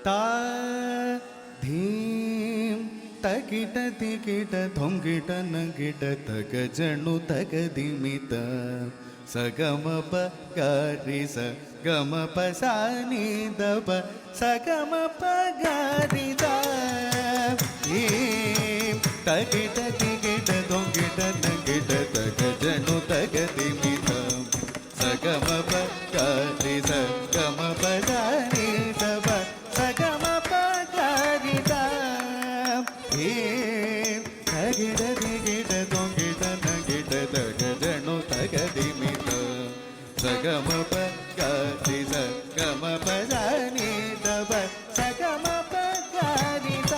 ತಾ ಧೀಂ ತಗಿಟ ತಿಗಿಟ ಧೊಂಗಿಟ ನಂಗಿಟ ತಗ ಜಣು ತಗದಿಮಿತ ಸಗಮ ಪ ಗಾರಿ ಸ ಗಮ ಪ ಸಾನಿ ದಪ ಸಗಮ ಪ ಗಾರಿ ದ ತಗಿಟ ತಿಗಿಟ ಧೊಂಗಿಟ ನಂಗಿಟ ತಗ ಜಣು ತಗದಿಮಿತ ಸಗಮ ಪ ಗಾರಿ ಸ ಗಮ ಪ ಸಾನಿ ದಪ ಸಗಮ ಪ ಗಾರಿ ದ ತಗಿಟ ತಿಗಿಟ ಧೊಂಗಿಟ ನಂಗಿಟ ತಗ ಜಣು ತಗದಿಮಿತ ಸಗಮ ಪ ಗಾರಿ ಸ ಗಮ ಪ ಸಾನಿ ದಪ ಸಗಮ ಪ ಗಾರಿ ದ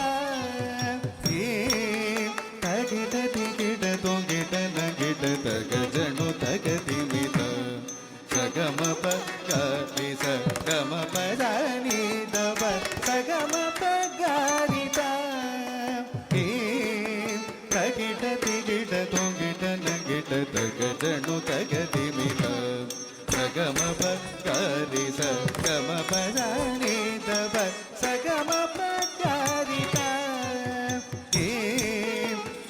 ತಗಿಟ ತಿಗಿಟ ಧೊಂಗಿಟ ನಂಗಿಟ ತಗ ಜಣು ತಗದಿಮಿತ ಸಗಮ ಪ ಗಾರಿ ಸ ಗಮ ಪ ಸಾನಿ ದಪ ಸಗಮ ಪ ಗಾರಿ ದ ತಗಿಟ ತಿಗಿಟ ಧೊಂಗಿಟ ನಂಗಿಟ ತಗ ಜಣು ತಗದಿಮಿತ ಸಗಮ ಪ ಗಾರಿ ಸ ಗಮ ಪ ಸಾನಿ ದಪ ಸಗಮ ಪ ಗಾರಿ ದ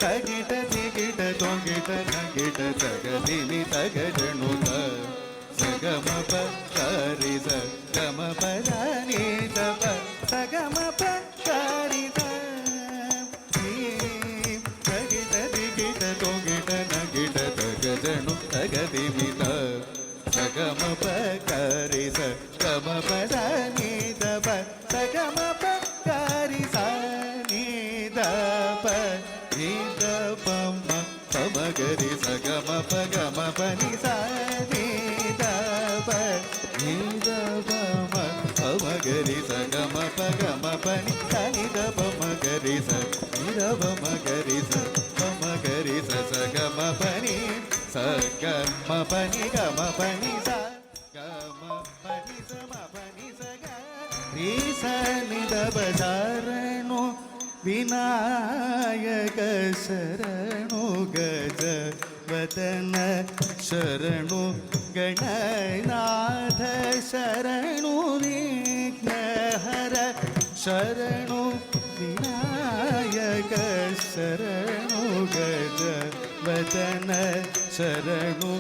ತಗಿಟ ತಿಗಿಟ ಧೊಂಗಿಟ ನಂಗಿಟ ತಗದಿಮಿ ತಗ ಜಣು ತ ಸಗಮ ಪ ಗಾರಿ ಸ ಗಮ ಪ ಸಾನಿ ದಪ ಸಗಮ ಪ ಗಾರಿ ದ ತಗಿಟ ತಿಗಿಟ ಧೊಂಗಿಟ ನಂಗಿಟ ತಗ ಜಣು ತಗದಿಮಿತ ಸಗಮ ಪ ಗಾರಿ ಸ ಗಮ ಪ ಸಾನಿ ದಪ ಸಗಮ ಪ ಗಾರಿ ಸಾನಿ ದಪ ನಿ ದಪ ಮ ಪಮ ಗರಿ ಸಗಮ ಪ ಗಮ ಪ ನಿ ಸಾನಿ ದಪ ನಿ ದಪ ಮ ಪಮ ಗರಿ ಸಗಮ ಪ ಗಮ ಪ ನಿ ಸಾನಿ ದಪ ಮ ಗರಿ ಸ ನಿ ದಪ ಮ ಗರಿ ಸ ಪಮ ಗರಿ ಸ ಸಗಮ ಪ ನಿ ಸಗಮ ಪ ನಿ ಗಮ ಪ ನಿ ಸ ಗಮ ಪ ನಿ ಸ ಮ ಪ ನಿ ಸ ಗ ರಿ ಸ ನಿ ದಪ ಶರಣು ವಿನಾಯಕ ಶರಣು ಗಜ ವದನ ಶರಣು ಗಣನಾಥ ಶರಣು ವಿಘ್ನಹರ ಶರಣು ವಿನಾಯಕ ಶರಣು ಗಜ ವದನ ಶರಣು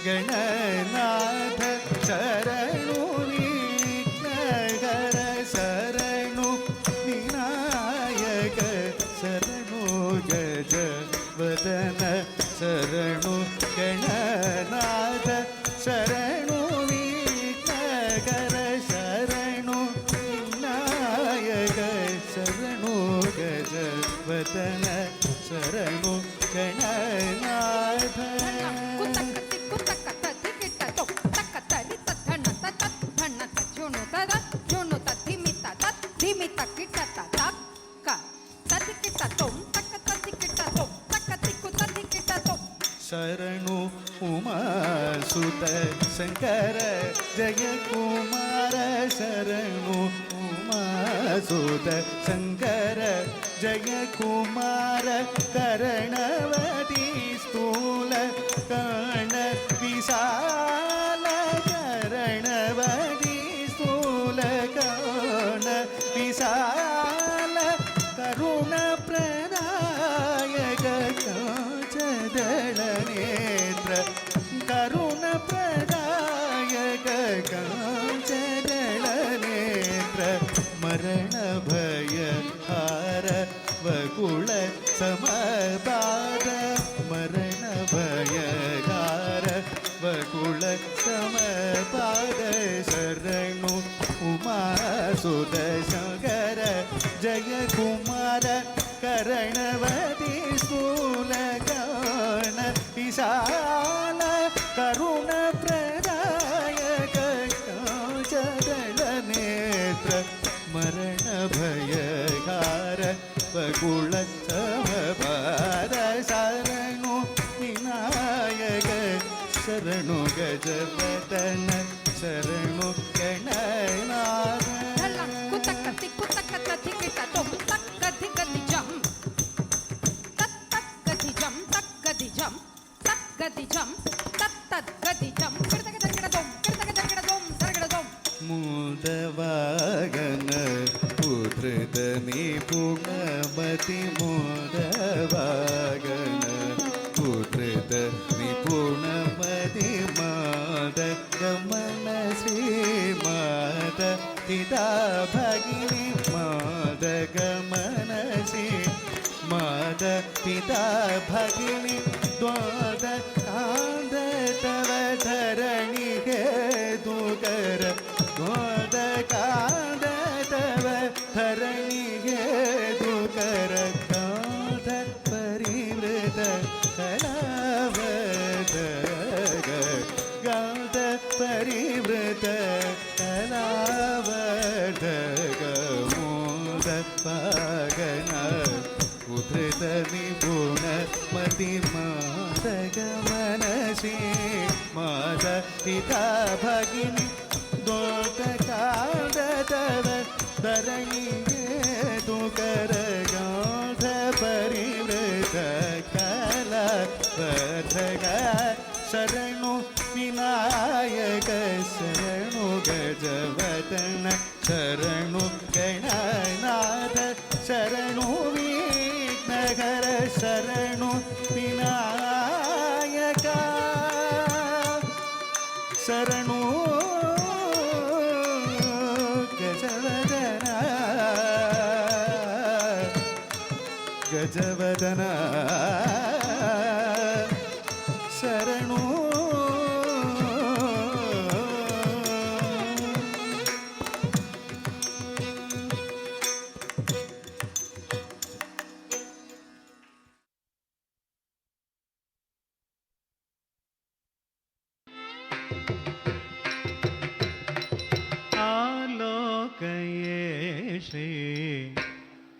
ಗಣನಾಥ ಶರಣು ವಿಘ್ನಹರ ಶರಣು ವಿನಾಯಕ ಶರಣು ಗಜ ವದನ ಶರಣು ಗಣನಾಥ ಶರಣು ವಿಘ್ನಹರ ಶರಣು ವಿನಾಯಕ ಶರಣು ಗಜ ವದನ ಶರಣು ಗಣನಾಥ ಶರಣು ಉಮಾಸುತ ಶಂಕರ ಜಯ ಕುಮಾರ ಶರಣು ಉಮಾಸುತ ಶಂಕರ ಜಯ ಕುಮಾರ ಕರ್ಣವತಿ ಸ್ಥೂಲ ಕರ್ಣ ವಿಶಾಲ ಕರ್ಣವತಿ ಸ್ಥೂಲ ಕರ್ಣ ವಿಶಾಲ ಕರುಣ ಪ್ರದಾಯಕ ಕಾಂಚದಳ ನೇತ್ರ ಕರುಣ ಪ್ರದಾಯಕ ಕಾಂಚದಳ ನೇತ್ರ ಮರಣ ಭಯ ಹಾರ ವಕುಳ ಸಮಪಾದ ಮರಣ ಭಯ ಹಾರ ವಕುಳ ಸಮಪಾದ ಶರಣು ಉಮಾಸುತ ಶಂಕರ ಜಯ ಕುಮಾರ ಕರ್ಣವತಿ ಸ್ಥೂಲ ಕರ್ಣ ವಿಶಾಲ ಕರುಣ ಪ್ರದಾಯಕ ಕಾಂಚದಳ ನೇತ್ರ ಮರಣ ಭಯಗಾರ ಬಕುಳ ಸಮಪಾದ ಶರಣು ವಿನಾಯಕ ಶರಣು ಗಜವದನ ಶರಣು ಗಣನಾಥ ಮೂದವಾಗನ ಉದ್ಧೃತ ನಿಪುಣಮತಿ ಮೋದವಾಗಣ ಉದ್ಧೃತ ನಿಪುಣಮತಿ ಮಾದ ಗಮನ ಶ್ರೀಮಾದ ತಿದಾ ಭಗಿನಿ ಮಾದ ಗಮನ ಶ್ರೀ ಮಾದ ಪಿತಾ ಭಗಿನಿ ದ್ವಾದ ಕಾಂದ ತವ ಧರಣಿಗೆ ದುಗರ ದ್ವಾದ ಕಾಂದ ತವ ಧರಣಿಗೆ ದುಗರ ಕಾಂದ ಪರಿವೃತ ಕಲಾವದ ಗಾದ ಪರಿವೃತ ಕಲಾವದ ಮೋದ ಪಾಗನ ಉದ್ಧೃತ ನಿಪುಣ ಮತಿ ಮಾದ ಗಮನ ಶ್ರೀ ಮಾದ ಪಿತಾ ಭಗಿನಿ ದೋಟ ಕಾದ ತವ ಧರಣಿಗೆ ತುಕರ ಗಾಧ ಪರಿವೃತ ಕಲವರ್ಧಗ ಶರಣು ವಿನಾಯಕ ಶರಣು ಗಜವದನ ಶರಣು ಗಣನಾಥ ಶರಣು ವಿಘ್ನಹರ ಶರಣು ವಿನಾಯಕ ಶರಣು ಗಜವದನ ಗಜವದನ ಶರಣು आलोकये श्री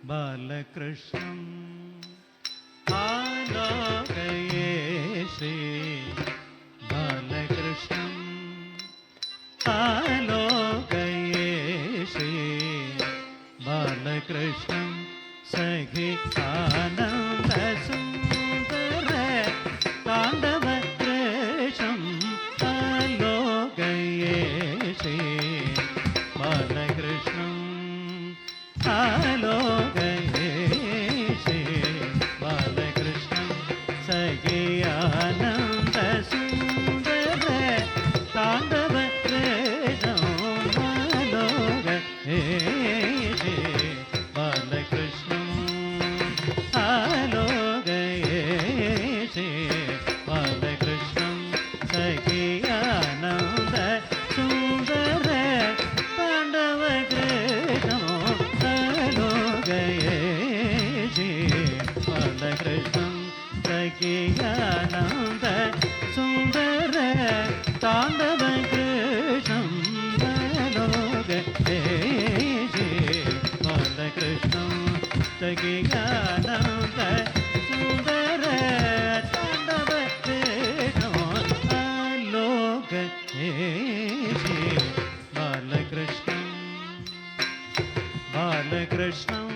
बालकृष्णं आलोकये श्री बालकृष्णं आलोकये श्री बालकृष्णं सखि आनन्द सुन्दर ताण्डव कृष्णं आलोकये श्री बालकृष्णं आलोकये श्री बालकृष्णं सखि आनन्द सुन्दर ताण्डव कृष्णं आलोकये श्री बालकृष्णं आलोकये श्री बालकृष्णं सखि आनन्द सुन्दर ताण्डव कृष्णं आलोकये श्री बालकृष्णं सखि आनन्द सुन्दर ताण्डव कृष्णं आलोकये श्री बालकृष्णं सखि आनन्द सुन्दर ताण्डव कृष्णं आलोकये श्री बालकृष्णं बालकृष्णं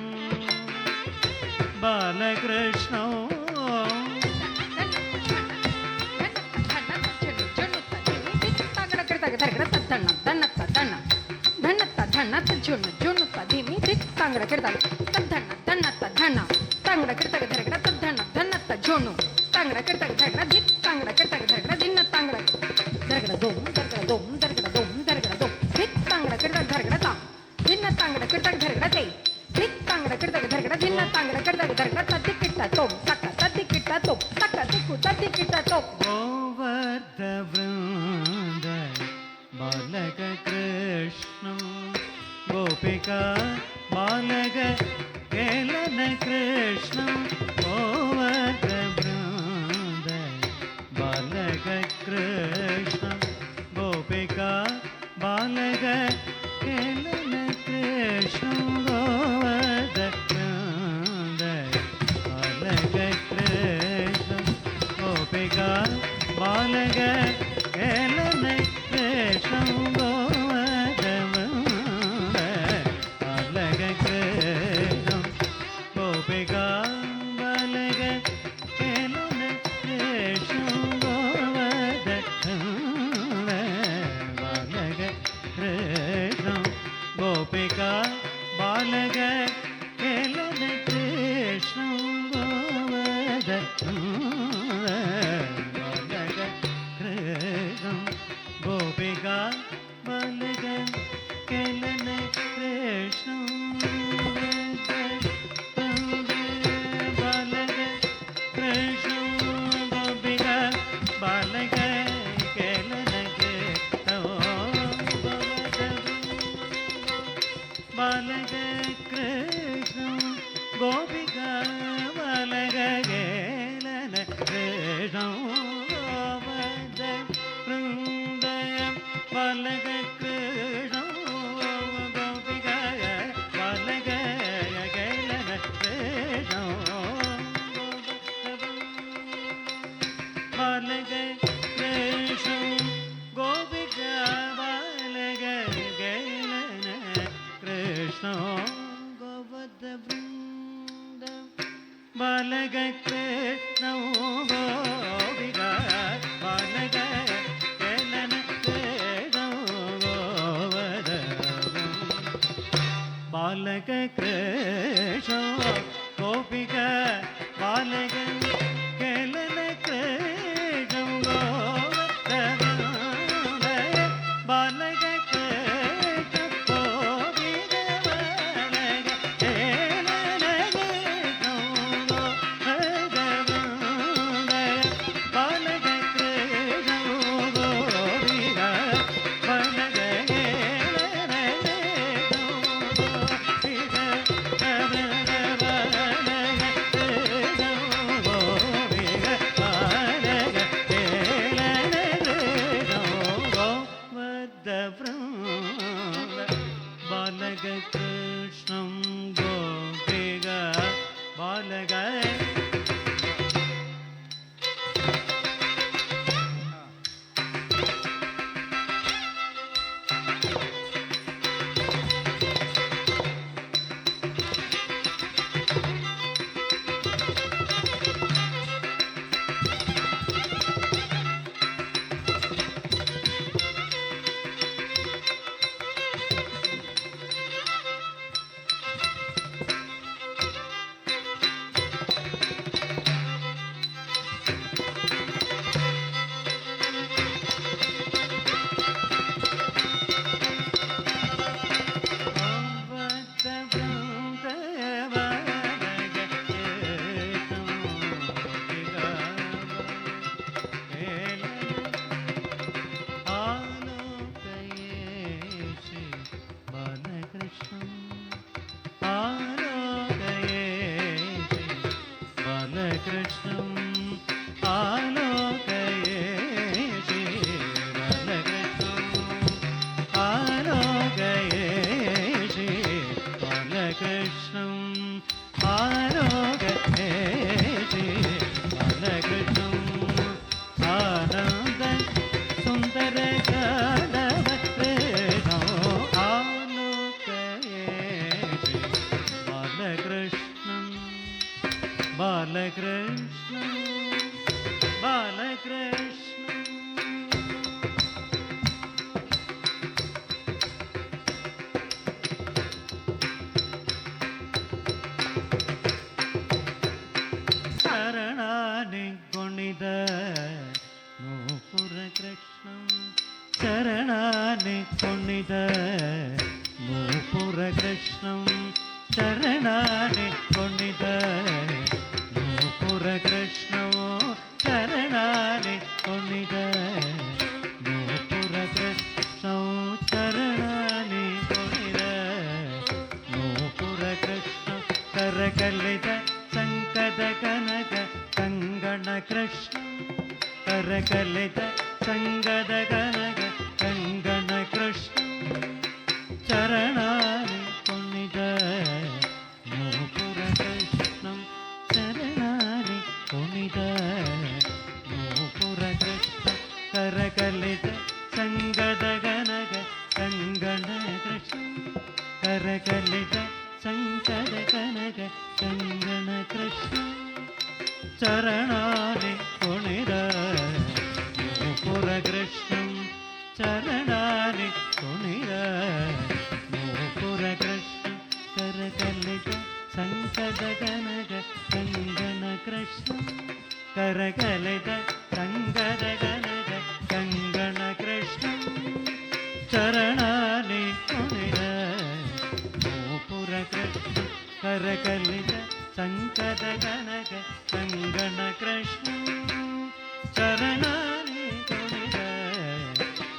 बालकृष्णं गोवर्ध वृन्द बालक कृष्णं गोपिका बालक केलन कृष्णं गोवर्ध वृन्द बालक कृष्णं गोपिका बालक केलन कृष्णं गोवर्ध वृन्द बालक कृष्णं गोपिका बालक केलन कृष्णं गोवर्ध वृन्द बालक कृष्णं गोपिका बालक केलन कृष्णं गोवर्ध वृन्द बालक कृष्णं गोपिका बालक ಬಾಲಕ ಕೃಷ್ಣ ಗೋಪಿಕಾ ಬಾಲಕ ಗೇಲನ ಕೃಷ್ಣ ಗೋವರ್ಧ ವೃಂದ ಬಾಲಕ ಕೃಷ್ಣ ಗೋಪಿಕಾ ಬಾಲಕ ಗೇಲನ ಕೃಷ್ಣ ಗೋವರ್ಧ ಬಾಲಕ ಕೃಷ್ಣ ಗೋಪಿಕಾ ಬಾಲಕ ಗೇಲನ ಕೃಷ್ಣ ಗೋವರ್ಧ ಬಾಲಕ ಕೃಷ್ಣ ಗೋಪಿಕಾ ಬಾಲಕ ಗೇಲನ ಕೃಷ್ಣ ಗೋವರ್ಧ ಬಾಲಕ ಕೃಷ್ಣ ಗೋಪಿಕಾ ಬಾಲಕ ಗೇಲನ ಬಾಲಕ ಕೃಷ್ಣಂ ಗೋಪಿಗ ಬಾಲಕ ಬಾಲಕೃಷ್ಣ ಬಾಲಕೃಷ್ಣ ಶರಣಾನಿ ಗುಣಿದ ನೂಪುರ ಕೃಷ್ಣ ಶರಣಾನಿ ಗುಣಿದ ನೂಪುರ ಕೃಷ್ಣ ಶರಣಾನಿ ಗುಣಿದ ನೂಪುರ ಕೃಷ್ಣ ಶರಣಾನಿ ಗುಣಿದ ನೂಪುರ ಕೃಷ್ಣ ಶರಣಾನಿ ಗುಣಿದ ನೂಪುರ ಕೃಷ್ಣ ಕರಕಲಿತ ಸಂಕದ ಕನಕ ಕಂಗಣ ಕೃಷ್ಣ ಕರಕಲಿತ ಸಂಗದ ಕನಕ ಕಂಗಣ ಕೃಷ್ಣ ಶರಣಾನಿ ಕುಣಿದ ನೂಪುರ ಕೃಷ್ಣ ಶರಣಾನಿ ಕುಣಿದ ನೂಪುರ ಕೃಷ್ಣ ಕರಕಲಿತ ಸಂಗದ ಕನಕ ಕಂಗಣ ಕೃಷ್ಣ ಕರಕಲಿತ ಸಂಕದ ಕನಕ ಕಂಗಣ ಕೃಷ್ಣ ಶರಣಾನಿ ಕುಣಿದ ನೂಪುರ ಕೃಷ್ಣ ಶರಣಾನಿ ಕುಣಿದ ನೂಪುರ ಕೃಷ್ಣ ಕರಕಲಿತ ಸಂಕದ ಕನಕ ಕಂಗಣ ಕೃಷ್ಣ ಕರಕಲಿತ ಸಂಗದ ಕನಕ ಕಂಗಣ ಕೃಷ್ಣ ಶರಣಾನಿ ಕುಣಿದ ನೂಪುರ ಕೃಷ್ಣ ಕರಕಲಿತ ಸಂಕದ ಕನಕ ಕಂಗಣ ಕೃಷ್ಣ ಶರಣಾನಿ ಕುಣಿದ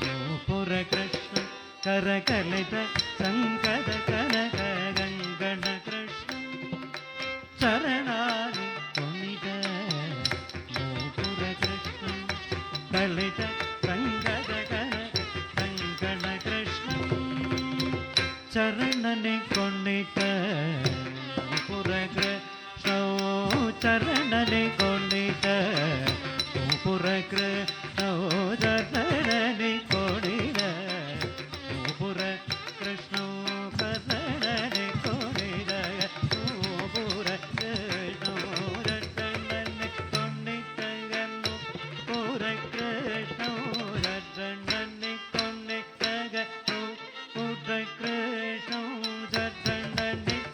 ನೂಪುರ ಕೃಷ್ಣ ಕರಕಲಿತ ಸಂಕದ ಕನಕ ಕಂಗಣ ಕೃಷ್ಣ ಶರಣಾನಿ ಕುಣಿದ ನೂಪುರ ಕೃಷ್ಣ ಕಲಿತ ಸಂಗದ ಕನಕ ಕಂಗಣ ಕೃಷ್ಣ ಶರಣನೆ ಕುಣಿತ ನೂಪುರ ಕೃಷ್ಣ ಚರಣನೆ ಕುಣಿತ ನೂಪುರ ಕೃಷ್ಣೋದರನಿ ಕೊಡಿದ ನೂಪುರ ಕೃಷ್ಣೋ ಕರ್ಣನಿ ಕೊಡಿದ ನೂಪುರ ಕೃಷ್ಣೋದರನಿ ಕೊನ್ನಿತಗನು ಪುರ ಕೃಷ್ಣೋದರನಿ ಕೊನ್ನಿತಗನು ಪುರ ಕೃಷ್ಣೋದರನಿ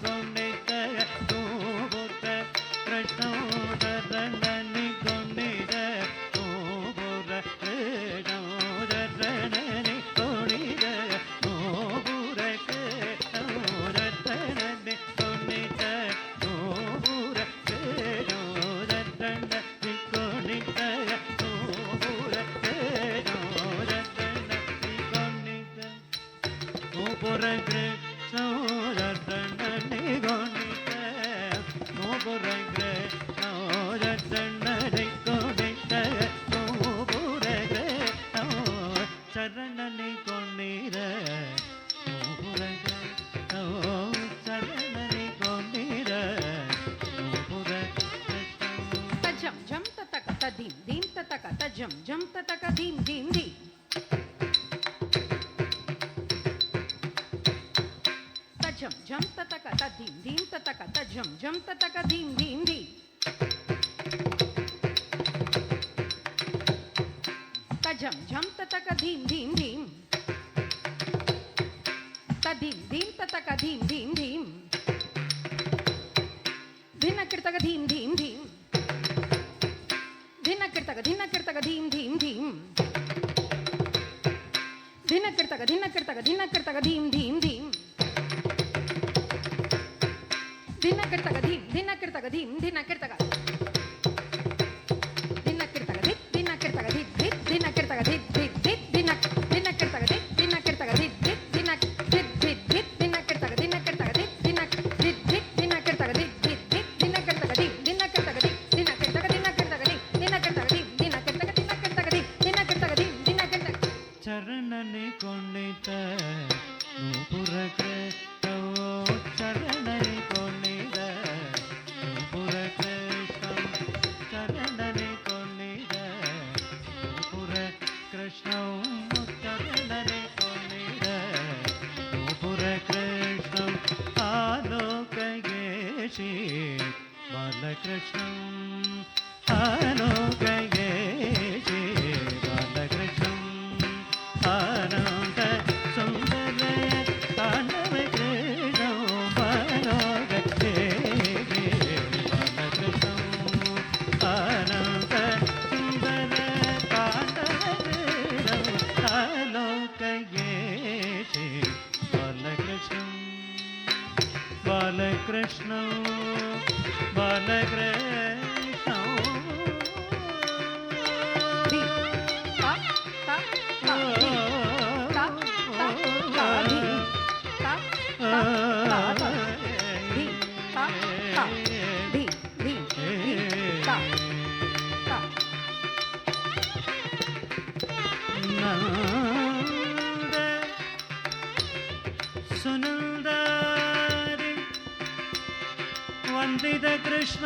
ಕೊನ್ನಿತಗನು ಪುರ ಕೃಷ್ಣೋದರನಿ ಕೊನ್ನಿದ ನೂಪುರ ಕೃಷ್ಣೋದರನಿ ಕೊಡಿದ ನೂಪುರ ಕೃಷ್ಣೋದರನಿ ಕೊನ್ನಿದ ನೂಪುರ ಕೃಷ್ಣೋದರನಿ ಕೊನ್ನಿದ ನೂಪುರ ಕೃಷ್ಣೋದರನಿ ಕೊನ್ನಿದ ನೂಪುರ ಕೃಷ್ಣೋದರನಿ ಕೊನ್ನಿದ ನೂಪುರ ಕೃಷ್ಣೋದರನಿ ಕೊನ್ನಿದ ನೂಪುರ ಕೃಷ್ಣೋ ಶರಣನಿ ಕೊನ್ನಿದ ನೂಪುರ ಕೃಷ್ಣೋ ಶರಣನಿ ಕೊನ್ನಿದ ನೂಪುರ ಕೃಷ್ಣೋ ತಜಂ ಜಂ ತತಕ ತದೀಂ ದೀಂ ತತಕ ತಜಂ ಜಂ ತತಕ ದೀಂ ದೀಂ ದೀ ತಜಂ ಜಂ ತತಕ ತದೀಂ ದೀಂ ತತಕ ತಜಂ ಜಂ ತತಕ ದೀಂ ದೀಂ ದೀ ತಜಂ ಜಂ ತತಕ ದೀಂ ದೀಂ ದೀಂ ತದೀಂ ದೀಂ ತತಕ ದೀಂ ದೀಂ ದೀಂ ಧಿನ ಕೃತಕ ದೀಂ ದೀಂ ದೀಂ ಧಿನ ಕೃತಕ ದೀಂ ದೀಂ ದೀಂ ಧಿನ ಕೃತಕ ದೀಂ ದೀಂ ದೀಂ ಧಿನ ಕೃತಕ ದೀಂ ಧಿನ ಕೃತಕ ದೀಂ ಧಿನ ಕೃತಕ ಧಿನ್ ಧಿನ ಕೃತಕ ಧಿನ ಕೃತಕ ಧಿತ್ ಧಿನ ಕೃತಕ ಧಿತ್ ಧಿತ್ ಧಿನ ಕೃತಕ ಧಿತ್ ಧಿತ್ ಧಿತ್ ಧಿನ ಧಿನ ಕೃತಕ ಧಿತ್ ಧಿನ ಕೃತಕ ಧಿತ್ ಧಿತ್ ಧಿನ ಧಿತ್ ಧಿತ್ ಧಿತ್ ಧಿನ ಕೃತಕ ಧಿನ ಕೃತಕ ಧಿತ್ ಧಿನ ಧಿತ್ ಧಿತ್ ಧಿನ ಕೃತಕ ಧಿತ್ ಧಿತ್ ಧಿತ್ ಧಿನ ಕೃತಕ ಧಿತ್ ಧಿನ ಕೃತಕ ಧಿತ್ ಧಿನ ಕೃತಕ ಧಿನ ಕೃತಕ ಧಿತ್ ಧಿನ ಕೃತಕ ಧಿತ್ ಧಿನ ಕೃತಕ ಧಿನ ಕೃತಕ ಧಿತ್ ಧಿನ ಕೃತಕ ಧಿತ್ ಧಿನ ಕೃತಕ ಚರಣನಿ ಕೊಂಡಿತ ನೂಪುರ ಕೃಷ್ಣೋ ಶರಣನಿ ಕೊಂಡಿದ ನೂಪುರ ಕೃಷ್ಣೋ ಶರಣನಿ ಕೊಂಡಿದ ನೂಪುರ ಕೃಷ್ಣೋ ಶರಣನಿ ಕೊಂಡಿದ ನೂಪುರ ಕೃಷ್ಣೋ ಆಲೋಕಯೇಶಿ ಬಾಲಕೃಷ್ಣಂ ಆಲೋಕಯೇಶಿ ಬಾಲಕೃಷ್ಣಂ ಆನಂದ ಸುಂದರ ತಾಂಡವ ಕೃಷ್ಣೋ ಬಾಲಕೃಷ್ಣೇ ಬಾಲಕೃಷ್ಣೋ ಆನಂದ ಸುಂದರ ತಾಂಡವ ಕೃಷ್ಣೋ ಆಲೋಕಯೇಶಿ ಬಾಲಕೃಷ್ಣಂ ಬಾಲಕೃಷ್ಣೋ ಬಾಲಕೃಷ್ಣೋ ಧಿ ತ ತ ತ ಧಿ ತ ತ ತ ಧಿ ತ ತ ತ ತ ಧಿ ತ ತ ಧಿ ಧಿ ಧಿ ತ ತ ನಂದ ಸುನಂದಾರಿ ವಂದಿತ ಕೃಷ್ಣ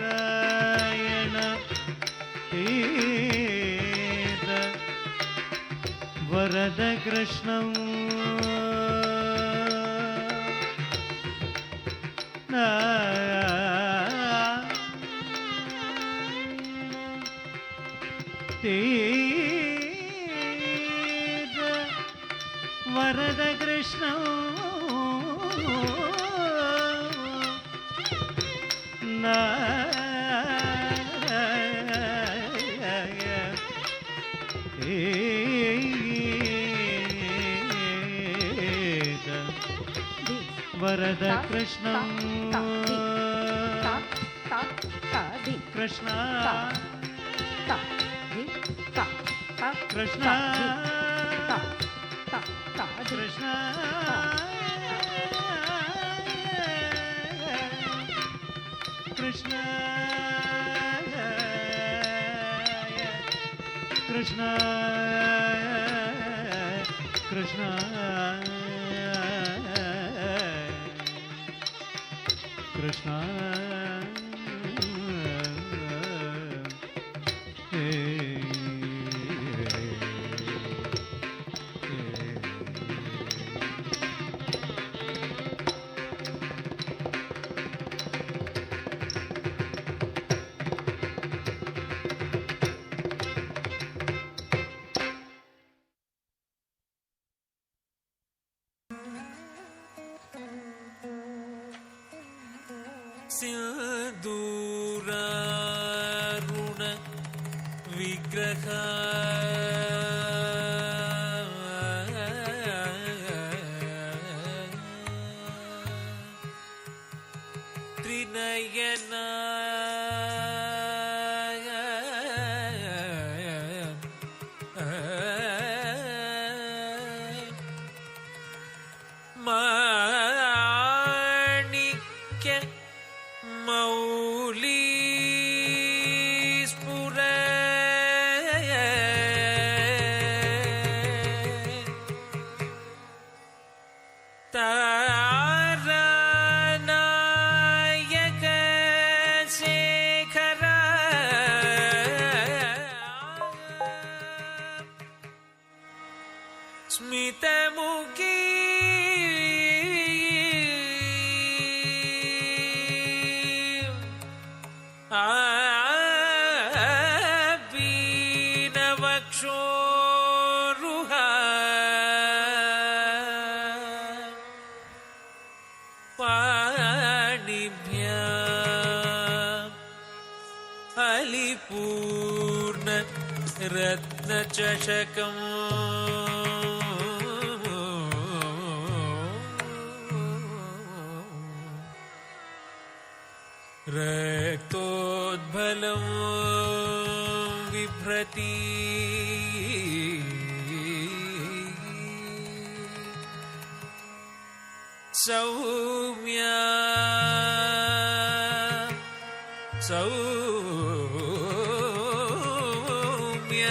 ನಾರಾಯಣ ತೀರ ವರದ ಕೃಷ್ಣ ತೀರ ವರದ ಕೃಷ್ಣ ವರದ ಕೃಷ್ಣ ಕೃಷ್ಣ ಕೃಷ್ಣ ಕೃಷ್ಣ ಕೃಷ್ಣ ಕೃಷ್ಣ ಕೃಷ್ಣ ಕೃಷ್ಣ ಸಿಂಧೂರಾರುಣ ವಿಗ್ರಹ ತ್ರಿನಯನ ಮಾಣಿಕ್ಯ ಮೌಲಿ ಸ್ಫುರ ತಾರನಾಯಕ ಶೇಖರ ಸ್ಮಿತಮುಖಿ ಬೀನವಕ್ಷೋರುಹ ಪಾಣಿಭ್ಯ ಅಲಿಪೂರ್ಣ ರತ್ನಚಷಕಂ ರಕ್ತೋದ್ಬಲಂ ಬಿಭ್ರತಿ ಸೌಮ್ಯ ಸೌಮ್ಯ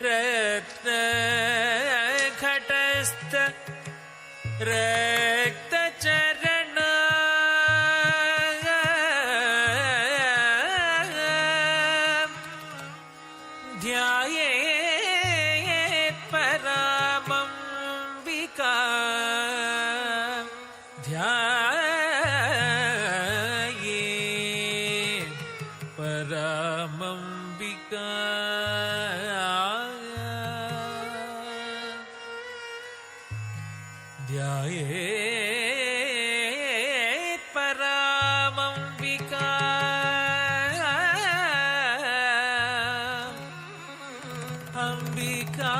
ರತ್ನ ಘಟಸ್ಥ ರಕ್ತಚರಣ ಧ್ಯಾಯೇತ್ ಪರಾಮಂಬಿಕಾ ಧ್ಯಾಯೇತ್ ಪರಾಮಂಬಿಕಾ ಧ್ಯಾಯೇತ್ ಪರಾಮಂಬಿಕಾ ಅಂಬಿಕಾ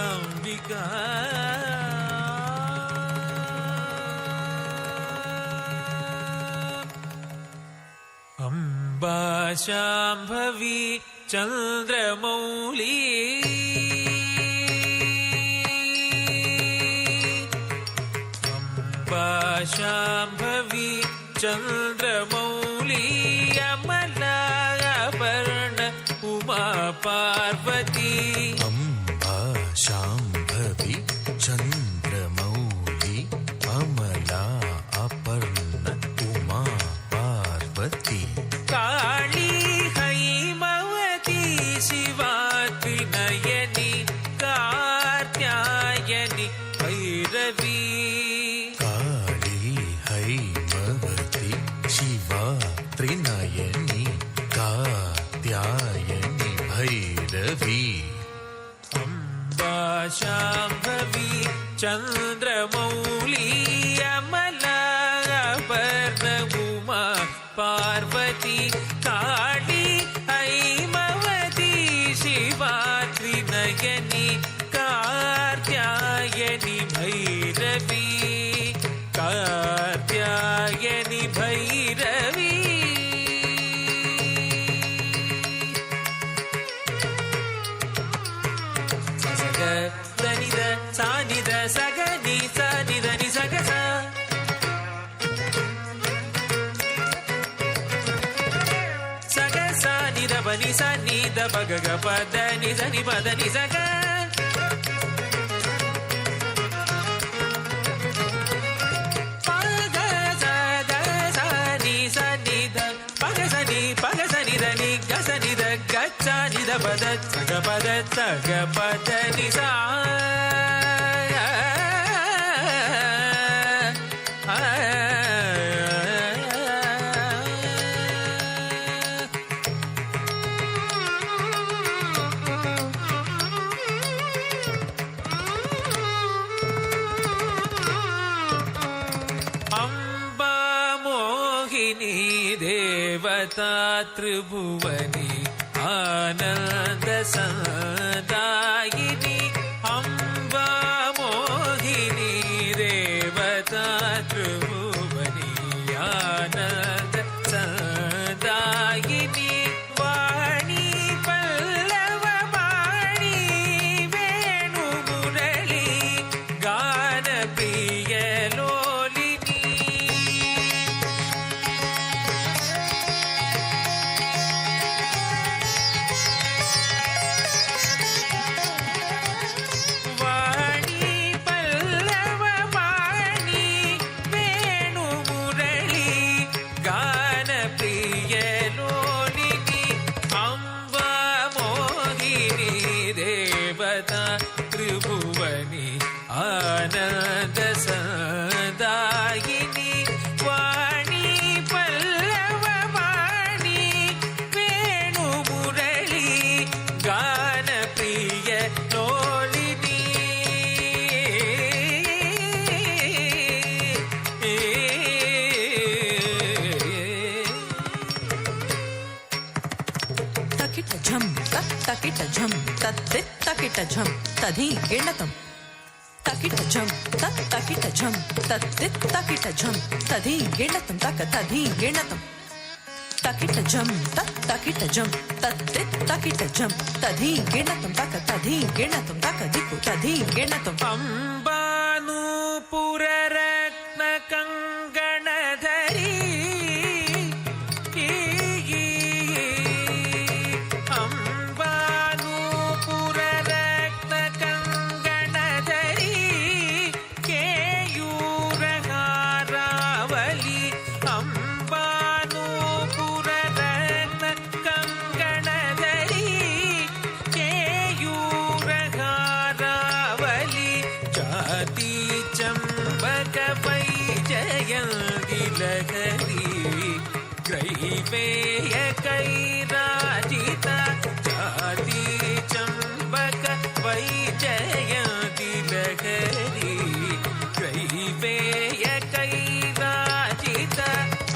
ಅಂಬಿಕಾ ಅಂಬಾ ಶಾಂಭವಿ ಚಂದ್ರಮೌಳಿ ಅಂಬಾ ಶಾಂಭವಿ ಚಂದ್ರಮೌಳಿ ಅಮಲಾಭರಣ ಉಮಾ ಪಾರ್ವತಿ ಅಂಬಾ ಶಾಂಭವಿ ಚಂದ್ರಮೌಳಿ ಅಮಲಾ ಅಪರ್ಣ ಉಮಾ ಪಾರ್ವತಿ ಕಾಳಿ ಹೈಮವತಿ ಶಿವಾತ್ರಿ ನಯನಿ ಕಾರ್ತ್ಯಾಯನಿ ಭೈರವಿ ಕಾಳಿ ಹೈಮವತಿ ಶಿವಾ ತ್ರಿನಯನಿ ಕಾತ್ಯಾಯನಿ ಭೈರವಿ ಅಂಬಾ ಶಾಂಭವಿ ಚಂದ್ರಮೌಳಿ ಅಮಲಾಭರಣ ಉಮಾ ಪಾರ್ವತಿ ಕಾಳಿ ಹೈಮವತಿ ಶಿವಾತ್ರಿ ನಯನಿ ಕಾರ್ತ್ಯಾಯನಿ ಭೈರವಿ ಕಾರ್ತ್ಯಾಯನಿ ಭೈರವಿ ಸಗ ದನಿದ ಸಾನಿದ ಸಗ ನಿ ಸನಿದ ನಿ ಸಗ ಸ ಸಗ ಸಾನಿದ ಬನಿ ಸನಿದ ಬಗ ಗ ಪದ ನಿ ಸನಿ ಪದ ನಿ ಸಗ ಪಗಸನಿ ಪಗಸನಿ ಧನಿ ಗಸನಿ ದ ಗಚ್ಚ ನಿದ ಪದ ಸಗ ಪದ ನಿಸಾ ತ್ರಿಭುವನಿ ಆನಂದ ಸಂದಾಯಿನಿ ಅಂಬಾ ಮೋಹಿನಿ ದೇವತಾ ತ್ರಿಭುವನಿ ಆನಂದ ಸಂದಾಯಿನಿ ವಾಣಿ ಪಲ್ಲವ ವಾಣಿ ವೇಣು ಮುರಳಿ ಗಾನ ಪ್ರಿಯ ಲೋಲಿನಿ ತ್ರಿಭುವನಿ ಆನಂದ ಸಂದಾಯಿನಿ ವಾಣಿ ಪಲ್ಲವ ವಾಣಿ ವೇಣು ಮುರಳಿ ಗಾನ ಪ್ರಿಯ ಲೋಲಿನಿ ತಕಿಟ ಝಂ ತಕಿಟ ಝಂ ತದ್ದಿತ್ ತಕಿಟ ಝಂ ತಧಿ ಗಿಣತಂ ತಕಿಟ ಝಂ ತಕಿಟ ಝಂ ತದ್ದಿತ್ ತಕಿಟ ಝಂ ತಧಿ ಗಿಣತಂ ತಕ ತಧಿ ಗಿಣತಂ ತಕಿಟ ಝಂ ತಕಿಟ ಝಂ ತದ್ದಿತ್ ತಕಿಟ ಝಂ ತಧಿ ಗಿಣತಂ ತಕ ತಧಿ ಗಿಣತಂ ತಕ ದಿಕ್ಕು ತಧಿ ಗಿಣತಂ ಅಂಬಾನೂಪುರ ರತ್ನ ಕಂಗಣಧರಿ ಗ್ರೈವೇಯ ಕೈರಾಜಿತ ಜಾತಿ ಚಂಬಕ ವೈಜಯಂತಿ ಲಹರಿ ಗ್ರೈವೇಯ ಕೈರಾಜಿತ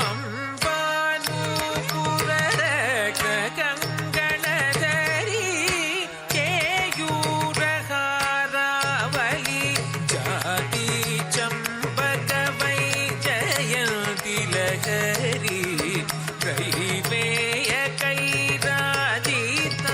ಅಂಬಾನೂಪುರ ಕಂಗಣಧರಿ ಕೇಯೂರ ಹಾರಾವಲಿ ಜಾತಿ ಚಂಬಕ ವೈಜಯಂತಿ ಲಹರಿ ಕೈವೇಯ ಕೈರಾಜಿತ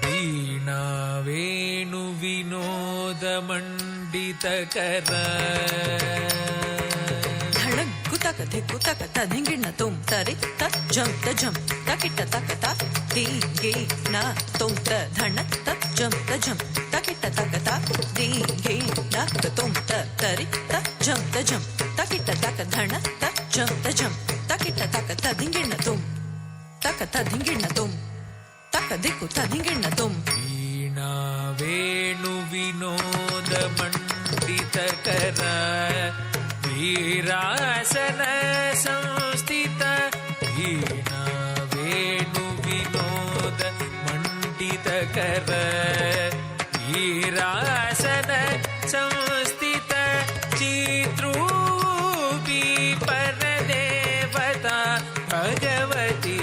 ವೀಣಾ ವೇಣು ವಿನೋದ ಮಂಡಿತ ಕರ ತಕ ಧಿಕ್ಕು ತಕ ತಧಿಂಗಿಣ ತುಂ ತರಿ ತ ಜಂ ತ ಜಂ ತಕಿಟ ತಕ ತ ದಿ ಗಿ ನ ತುಂ ತ ಧಣ ತ ಜಂ ತ ಜಂ ತಕಿಟ ತಕ ತ ದಿ ಗಿ ನ ತುಂ ತ ತರಿ ತ ಜಂ ತ ಜಂ ತಕಿಟ ತಕ ಧಣ ತ ಜಂ ತ ಜಂ ತಕಿಟ ತಕ ತಧಿಂಗಿಣ ತುಂ ತಕ ತಧಿಂಗಿಣ ತುಂ ತಕ ದಿಕ್ಕು ತಧಿಂಗಿಣ ತುಂ ವೀಣಾ ವೇಣು ವಿನೋದ ಮಂಡಿತ ಕರ वीरासन संस्थित वीणा वेणु विनोद मंडित कर वीरासन संस्थित चित्रूपी परदेवता भगवती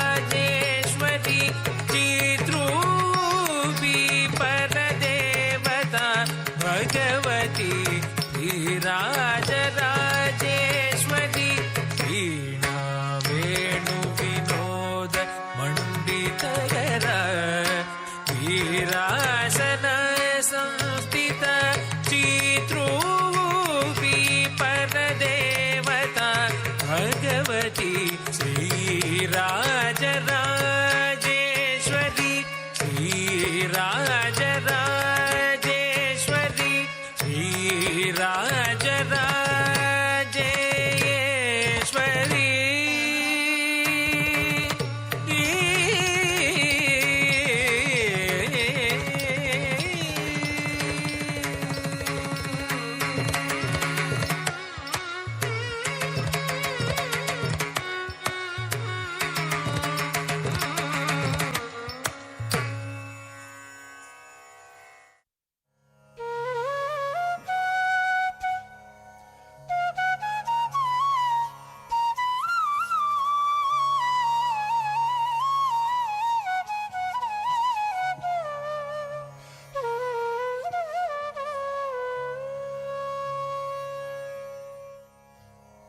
श्रीराजराजेश्वरी चित्रूपी परदेवता भगवती राजराजेश्वरी वीणा वेणु विनोद मंडित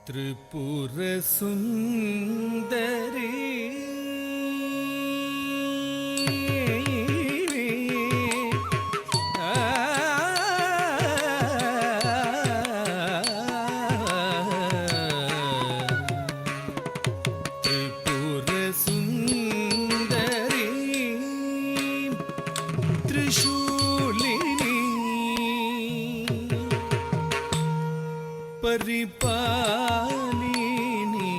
त्रिपुर सुंदरी त्रिपुर सुंदरी त्रिशूलिनी परिपालिनी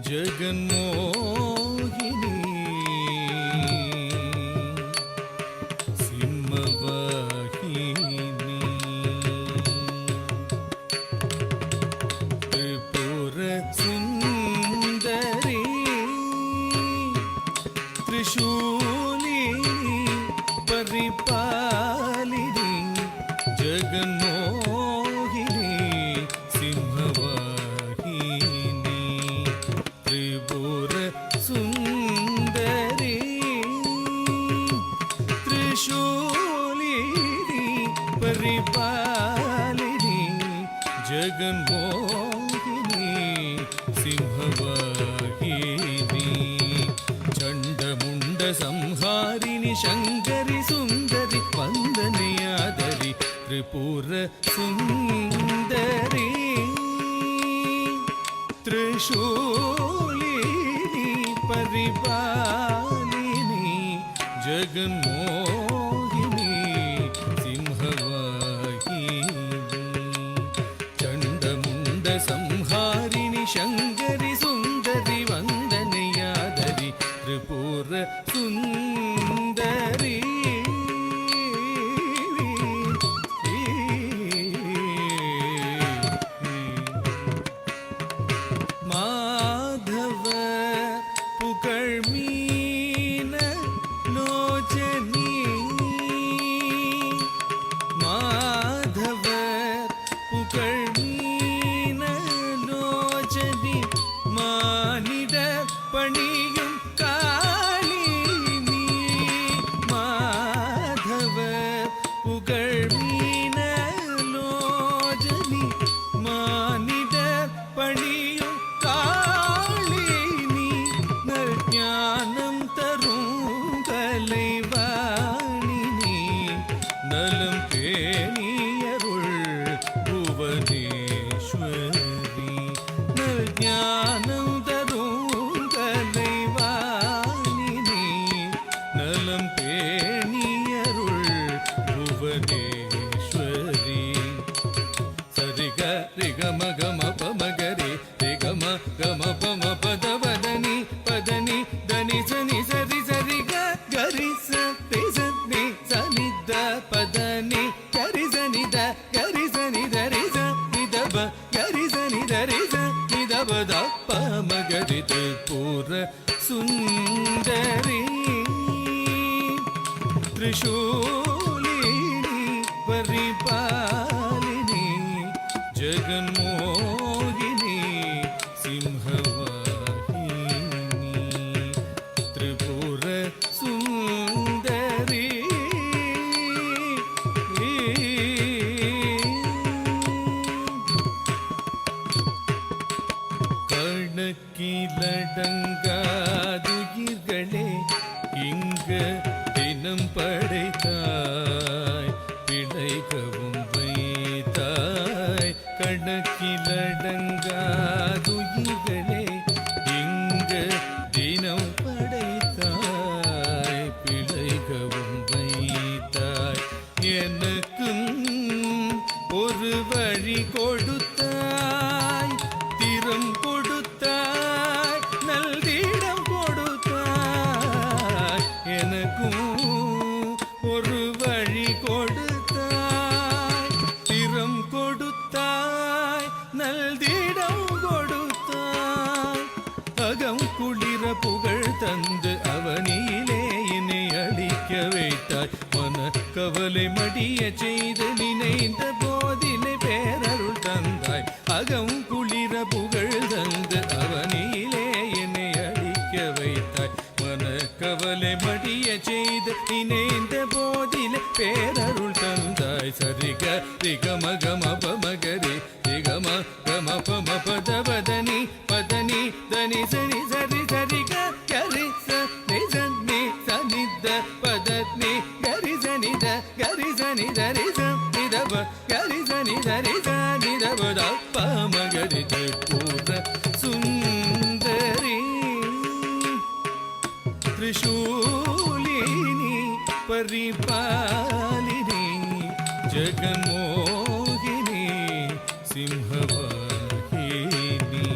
जगन्मोहिनी सिंहवाहिनी त्रिपुर सुंदरी त्रिशूलिनी परिपालिनी जगन्मोहिनी सिंहवाहिनी त्रिपुर सुंदरी त्रिशूलिनी परिपालिनी जगन्मोहिनी सिंहवाहिनी चंडमुंड संहारिणी शंकरी सुंदरी वंदनीयादरी त्रिपुर सुंदरी त्रिशूलिनी परिपालिनी जगन्मोहिनी सिंहवाहिनी चंडमुंड संहारिणी शंकरी सुंदरी वंदनीयादरी त्रिपुर सुंदरी माधव पुकर्मीन लोचनी माधव पुकर्मीन लोचनी मानिड पणियुं कालिनी माधव पुकर्मीन लोचनी मानिड पणियुं कालिनी नज्ञानं तरुं कलैवाणिनी नलं पेणियरुள் भुवनेश्वरी नज्ञानं तरुं कलैवाणिनी नलं पेणियरुள் भुवनेश्वरी सरिग रिगम गम पमगरे रिगम गम पम पदवदनी पदनी दनि सनि सरि सरि गरि सति सनि सनि द पदनी गरि सनि द गरि सनि दरि सनि दब गरि सनि दरि सनि दब द पमगरि त्रिपुर सुंदरी त्रिशूलिनी परिपालिनी जगन्मोहिनी सिंहवाहिनी त्रिपुर सुंदरी கணக்கிலடங்காதுயிர்களே இங்க தினம் படைத்தாய் பிழைக்கவும் வைத்தாய் கணக்கிலடங்காதுயிர்களே இங்க தினம் படைத்தாய் பிழைக்கவும் வைத்தாய் எனக்கும் ஒரு வழி கொடுத்தாய் திறம் கொடுத்தாய் நல்திடம் கொடுத்தாய் எனக்கும் ஒரு வழி கொடுத்தாய் திறம் கொடுத்தாய் நல்திடம் கொடுத்தாய் அகம் குளிர புகழ் தந்து அவனியிலே என்னை அடிக்க வைத்தாய் மன கவலை மடிய செய்து நினைந்த போதிலே பேரருள் தந்தாய் அகம் குளிர புகழ் தந்து அவனியிலே என்னை அடிக்க வைத்தாய் மன கவலை மடிய செய்து நினைந்த போதிலே பேரருள் தந்தாய் ri ga ri ga ma pa ma ga ri ga ma pa ma pa da pa da ni da ni sa ri ga ri sa ni da pa da ni ga ri sa ni da ri sa ni da pa ga ri sa ni da pa da pa ma ga ri Tripura Sundari Trishulini Paripalini Jaganmohini Simhavahini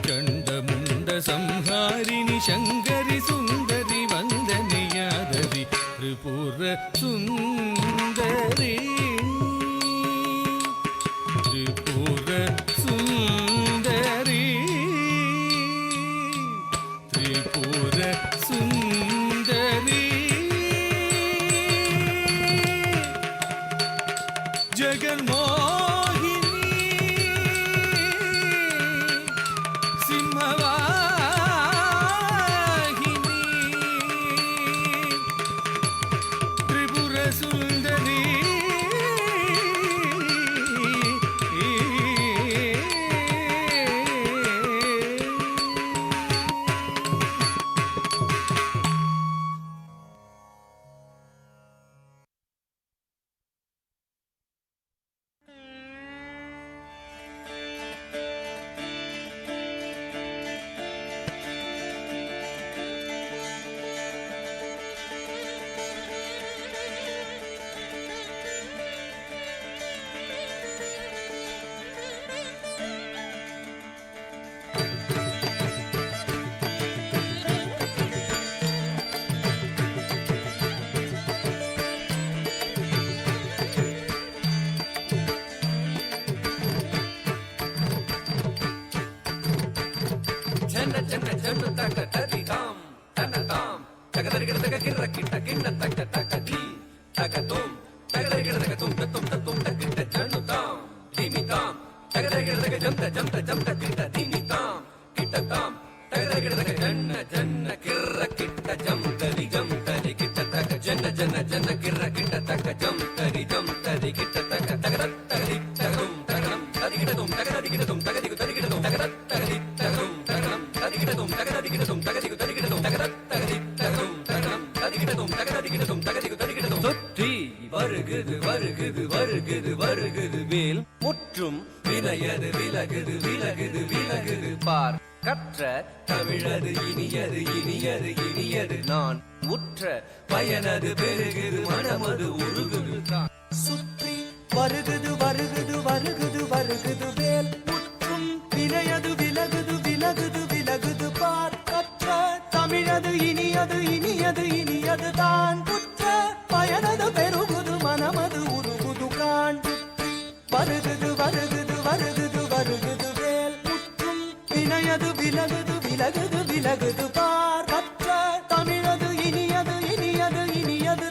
Chandamunda Samharini Shankari Sundari Vandani Yadari Tripura Sundari Tripura Sundari Tripura Sundari Jaganmohini Simhavahini Tripura Sundari வருகுது வேல் முற்றும் வினையது விலகுது பார் கற்ற தமிழது இனியது நான் உற்ற பயனது பெருகுது மனமது உருகுது தான் சுற்றி வருகுது வேல் முற்றும் வினையது விலகுது பார் கற்ற தமிழது இனியது தான் உற்ற பயனது பெருகுது மனமது உருகுது காண் வருகுது வேல் முற்றும் வினையது விலகுது பார் கற்ற தமிழது இனியது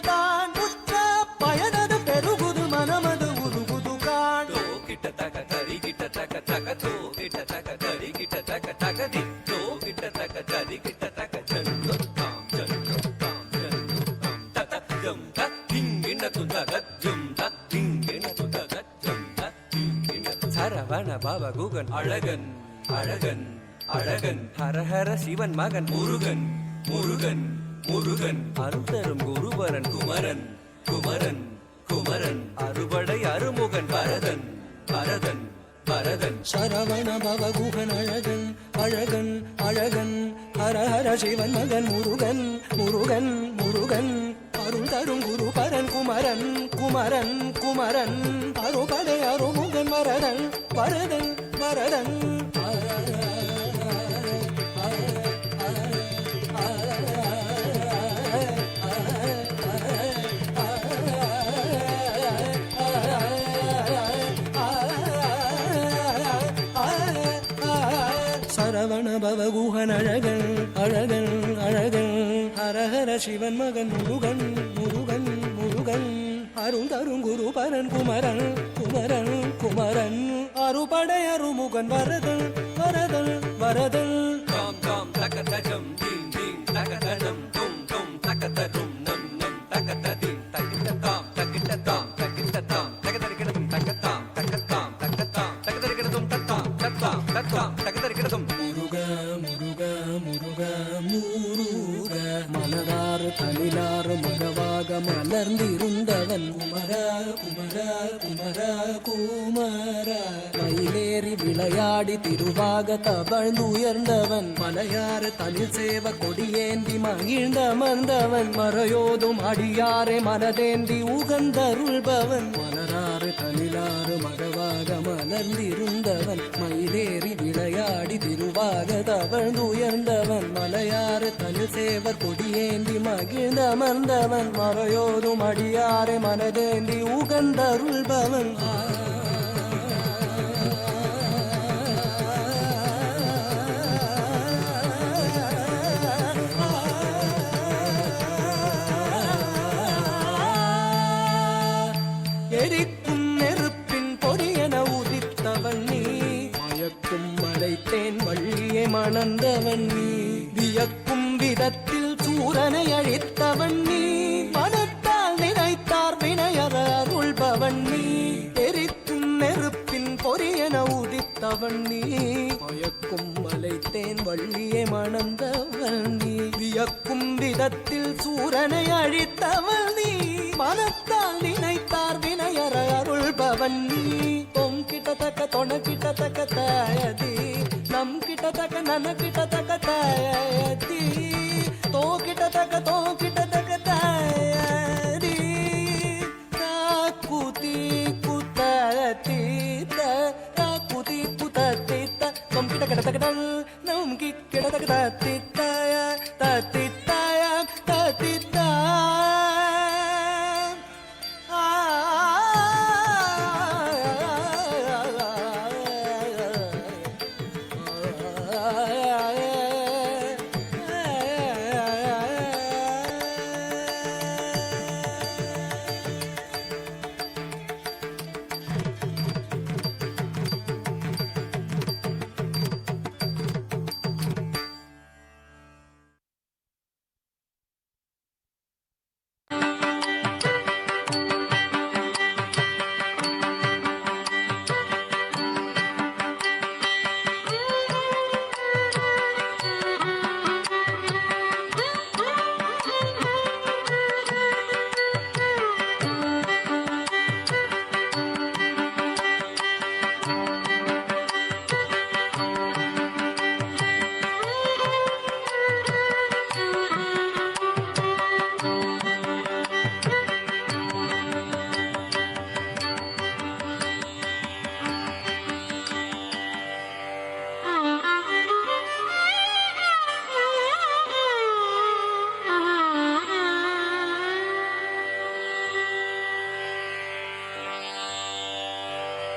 தான் உற்ற பயனது பெருகுது மனமது உருகுது காண் கிட்ட தக தரி கிட்ட தக தோ கிட்ட தக தரி கிட்ட தக தி தோ கிட்ட தக தரி கிட்ட தக ஜன்னு தாம் தத ஜம் தத் திங்கின துதக ஜம் தத் திங்கின துதக ஜம் தத் திங்கின சரவண பவ குகன் அழகன் ஹரஹர சிவன் மகன் முருகன் அருள் தரும் குருபரன் குமரன் அறுபடை அருமுகன் பரதன் சரவண பவ குகன் அழகன் ஹரஹர சிவன் மகன் முருகன் அருள் தரும் குருபரன் குமரன் அறுபடை அருமுகன் பரதன் சரவண பவ குகன் அழகன் ஹரஹர சிவன் மகன் முருகன் அருள் தரும் குருபரன் குமரன் அறுபடை அருமுகன் வரதன் தாம் தகதஜம் தீம் தகதஜம் தும் தகததும் நம் தகததீம் தகிட்ட தாம் குமர குமர மயிலேறி விளையாடி திருவாக தவழ்ந்துயர்ந்தவன் மலையாறு தனில் சேவ கொடியேந்தி மகிழ்ந்தமர்ந்தவன் மறையோதும் அடியாரை மனதேந்தி உகந்தருள்பவன் மலராறு தனிலாறு மகவாக மலர்ந்திருந்தவன் மயிலேறி விளையாடி திருவாக தவழ்ந்துயர்ந்தவன் மலையாறு தனில் சேவர் கொடியேந்தி மகிழ்ந்தமர்ந்தவன் மறையோதும் அடியாரை மனதேந்தி உகந்தருள்பவன் எரிக்கும் நெருப்பின் பொறியென உதித்தவன் நீ மயக்கும் மலைத்தேன் வள்ளியை மணந்தவன் நீ வியக்கும் விதத்தில் சூரனை அழித்தவன் நீ மனத்தால் நினைத்தார் வினையற அருள்பவன் நீ எரிக்கும் நெருப்பின் பொறியென உதித்தவன் நீ மயக்கும் மலைத்தேன் வள்ளியை மணந்தவன் நீ வியக்கும் விதத்தில் சூரனை அழித்தவன் நீ மனத்தால் நினைத்தார் வினையற அருள்பவன் நீ தொம் கிட்டத்தக்க தொண கிட்டத்தக்க தாயதி நம் கிட்டத்தக்க நன கிட்டத்தக்க தாயதி தோ கிட்டத்தக்க தாயதி காக்குதி குத்தீத்த காக்குதி குத்தீத்த தொம் கிட்டத்தக்க நம் கிட்டத்தக்க தத்தித்தாய தத்தித்தாய தத்தித்தாய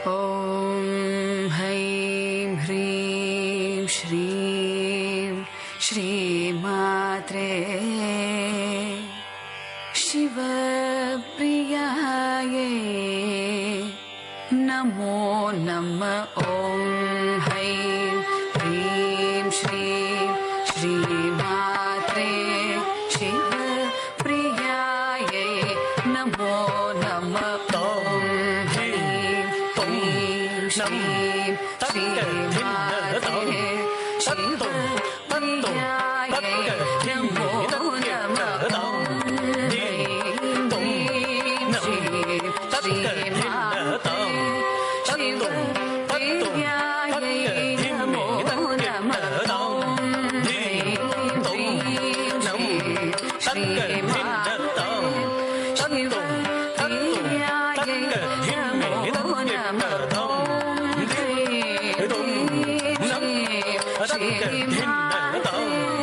ॐ हैं ह्रीं श्रीं श्रीमात्रे शिवप्रियायै नमो नमः ॐ हैं ह्रीं श्रीं श्रीमात्रे शिवप्रियायै नमो नमः ॐ श्रीं श्रीमात्रे शिवप्रियायै नमो नमः श्रीमात्रे शिवप्रियायै नमो नमः श्रीमात्रे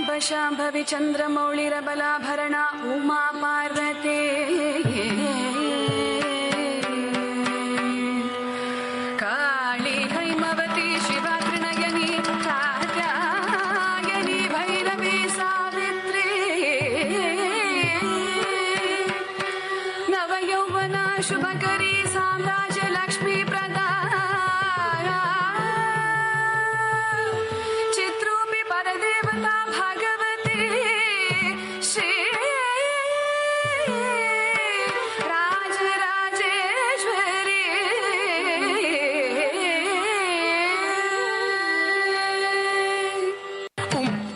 ಸಾಂಬ ಶಾಂಭವಿ ಚಂದ್ರಮೌಳಿರಬಲಾಭರಣ ಉಮಾ ಪಾರ್ವತೆ ಕಾಳಿ ಹೈಮವತಿ ಶಿವಾತ್ರಿನಯನಿ ಕಾತ್ಯಾಯನಿ ಭೈರವಿ ಸಾವಿತ್ರಿ ನವಯೌವನ ಶುಭಕರಿ ಸಾಮ್ರಾಜ್ಯ Lakshmi ಪ್ರದಾ ಚಿತ್ರೂಪಿ ಪರದೇವತಾ Bhagavati Shri Rajarajeshwari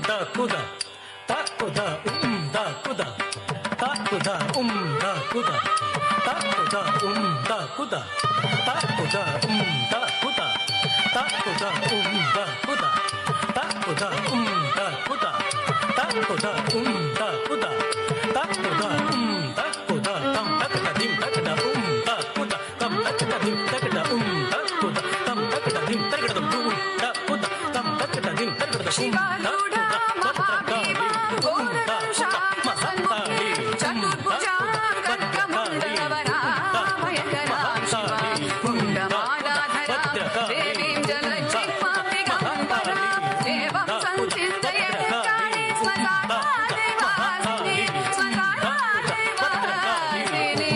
da kuda ta kuda da kuda ta kuda da kuda ta kuda da kuda ta kuda da kuda ta kuda da kuda ta kuda da kuda ta kuda da kuda ta kuda da kuda tam takda dim takda da kuda tam takda dim takda da kuda tam takda dim takda da kuda tam takda dim takda ಶಿವಾರೂಢ Mahadeva ಘೋರವೃಷಾ ಸಂಮುಖೇ ಚತುರ್ಭುಜಾ ಖಡ್ಗಮಂಡಲವರಾ ಭಯಂಕರಾಂ ಶಿವಾಂ ಕುಂಡಮಾಲಾಧರಾ ದೇವೀಂ ಜಲಚಿಕ್ಮಾಂ Digambara ದೇವಂ ಸಂಚಿಂತಯೇ ಕಾಳಿ ಸ್ವಧಾತಾ ದೇವಾಸಿನಿ ಸ್ವಧಾತಾ ದೇವಾಸಿನಿ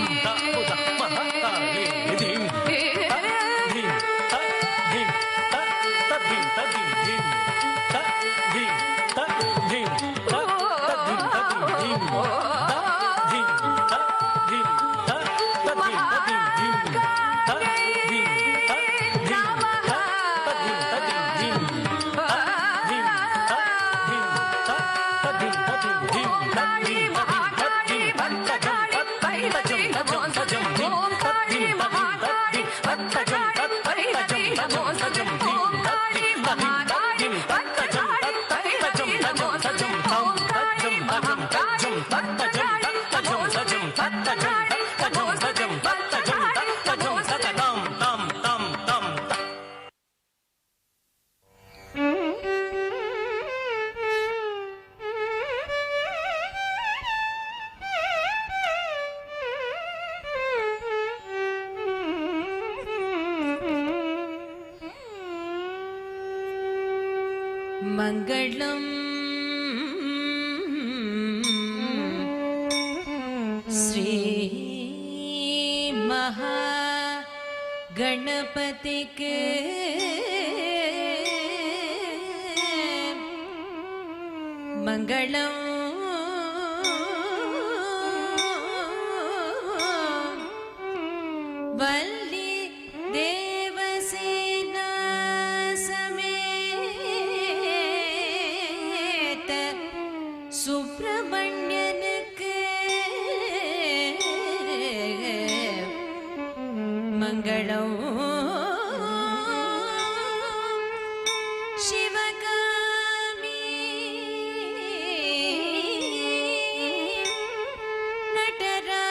ಮಂಗಳಂ ಶ್ರೀ ಮಹಾಗಣಪತಿಗೆ ಮಂಗಳಂ ವಲ್ಲಿ ದೇವಸೇನಾ ಸಮೇತ ಸುಬ್ರಹ್ಮಣ್ಯனுக்கு ಮಂಗಳಂ ಶಿವಗಾಮಿ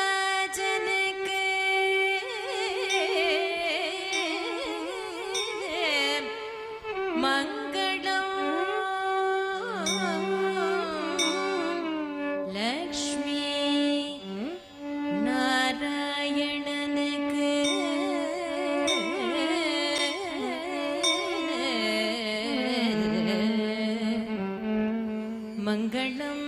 நடராஜனுக்கு மங்களம் லக்ஷ்மி நாராயணனுக்கு மங்களம்